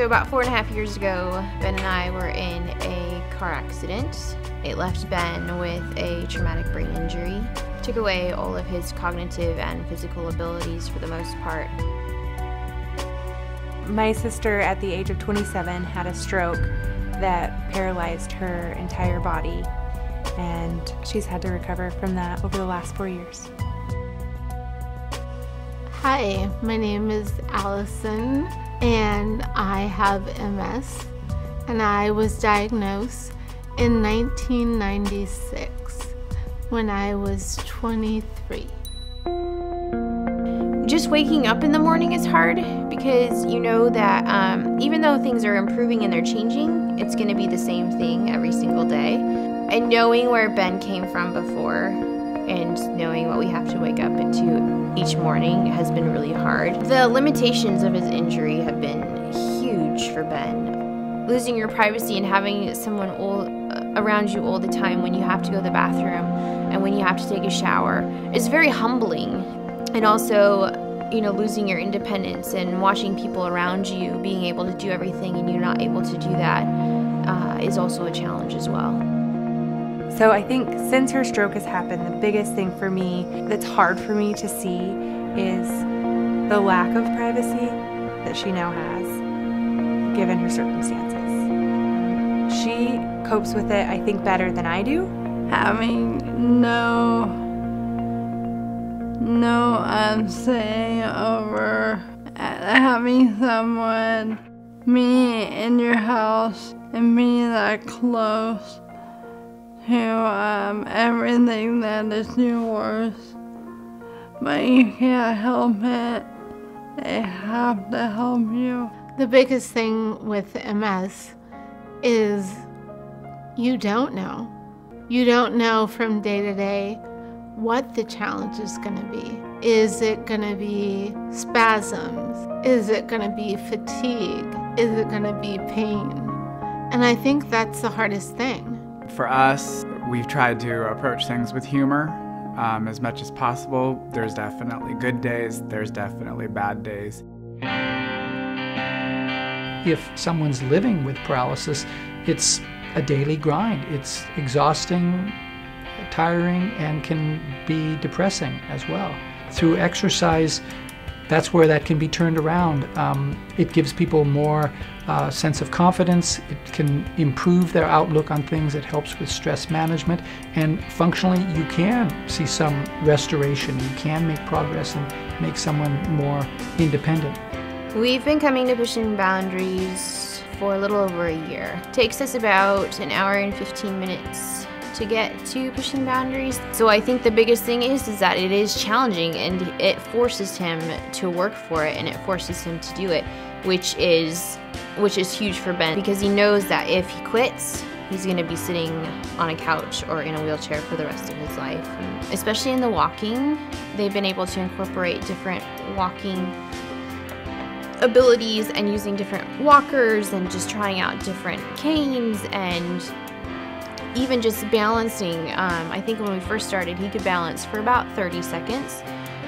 So about 4.5 years ago, Ben and I were in a car accident. It left Ben with a traumatic brain injury, took away all of his cognitive and physical abilities for the most part. My sister, at the age of 27, had a stroke that paralyzed her entire body, and she's had to recover from that over the last 4 years. Hi, my name is Allison, and I have MS, and I was diagnosed in 1996 when I was 23. Just waking up in the morning is hard because you know that even though things are improving and they're changing, it's going to be the same thing every single day. And knowing where Ben came from before and knowing what we have to wake up into each morning has been really hard. The limitations of his injury have been huge for Ben. Losing your privacy and having someone around you all the time when you have to go to the bathroom and when you have to take a shower is very humbling. And also, you know, losing your independence and watching people around you being able to do everything and you're not able to do that is also a challenge as well. So I think since her stroke has happened, the biggest thing for me that's hard for me to see is the lack of privacy that she now has, given her circumstances. She copes with it, I think, better than I do. Having no say over having someone, me in your house, and be that close to everything that is yours, but you can't help it. They have to help you. The biggest thing with MS is you don't know. You don't know from day to day what the challenge is going to be. Is it going to be spasms? Is it going to be fatigue? Is it going to be pain? And I think that's the hardest thing. For us, we've tried to approach things with humor as much as possible. There's definitely good days, there's definitely bad days. If someone's living with paralysis, it's a daily grind. It's exhausting, tiring, and can be depressing as well. Through exercise, that's where that can be turned around. It gives people more sense of confidence. It can improve their outlook on things. It helps with stress management. And functionally, you can see some restoration. You can make progress and make someone more independent. We've been coming to Pushing Boundaries for a little over a year. It takes us about an hour and 15 minutes to get to Pushing Boundaries. So I think the biggest thing is that it is challenging and it forces him to work for it and it forces him to do it, which is huge for Ben because he knows that if he quits, he's going to be sitting on a couch or in a wheelchair for the rest of his life. And especially in the walking, they've been able to incorporate different walking abilities and using different walkers and just trying out different canes and even just balancing. I think when we first started, he could balance for about 30 seconds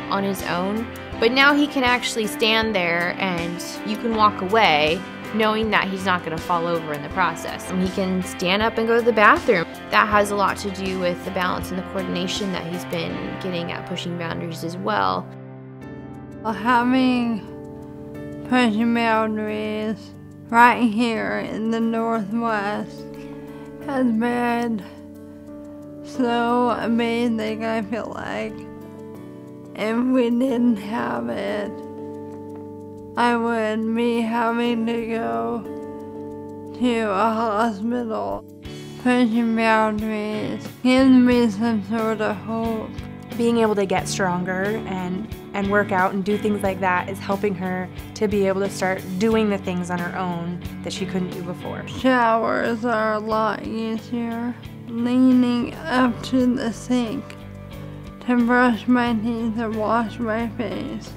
on his own, but now he can actually stand there and you can walk away knowing that he's not going to fall over in the process. And he can stand up and go to the bathroom. That has a lot to do with the balance and the coordination that he's been getting at Pushing Boundaries as well. Having Pushing Boundaries right here in the Northwest has been so amazing. I feel like if we didn't have it, I would be having to go to a hospital. Pushing Boundaries gives me some sort of hope. Being able to get stronger and work out and do things like that is helping her to be able to start doing the things on her own that she couldn't do before. Showers are a lot easier. Leaning up to the sink to brush my teeth and wash my face.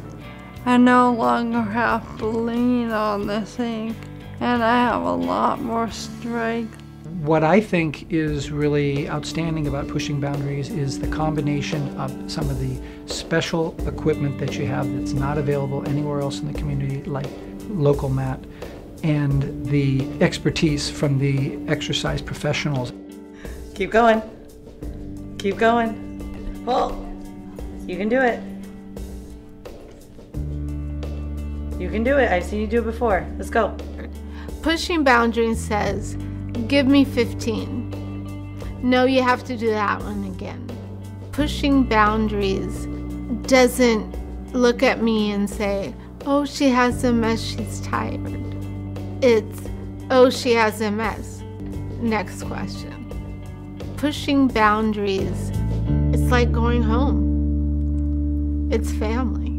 I no longer have to lean on the sink, and I have a lot more strength. What I think is really outstanding about Pushing Boundaries is the combination of some of the special equipment that you have that's not available anywhere else in the community, like local mat, and the expertise from the exercise professionals. Keep going. Keep going. Pull. You can do it. You can do it. I've seen you do it before. Let's go. Pushing boundaries says, give me 15. No, you have to do that one again. Pushing boundaries doesn't look at me and say, oh, she has MS, she's tired. It's, oh, she has MS. Next question. Pushing boundaries, it's like going home. It's family.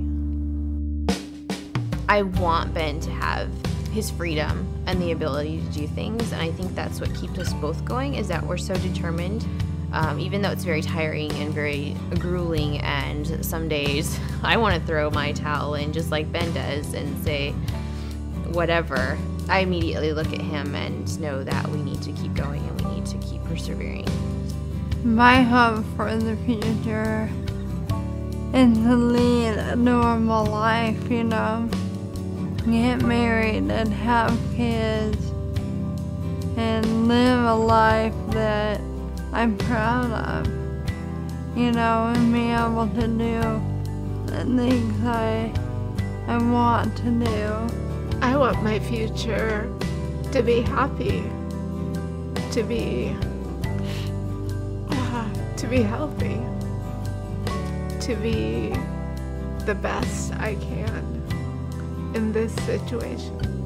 I want Ben to have his freedom and the ability to do things, and I think that's what keeps us both going, is that we're so determined, even though it's very tiring and very grueling, and some days I want to throw my towel in just like Ben does and say whatever. I immediately look at him and know that we need to keep going and we need to keep persevering. My hope for the future is to lead a normal life, you know. Get married and have kids and live a life that I'm proud of, you know, and be able to do the things I want to do. I want my future to be happy, to be healthy, to be the best I can in this situation.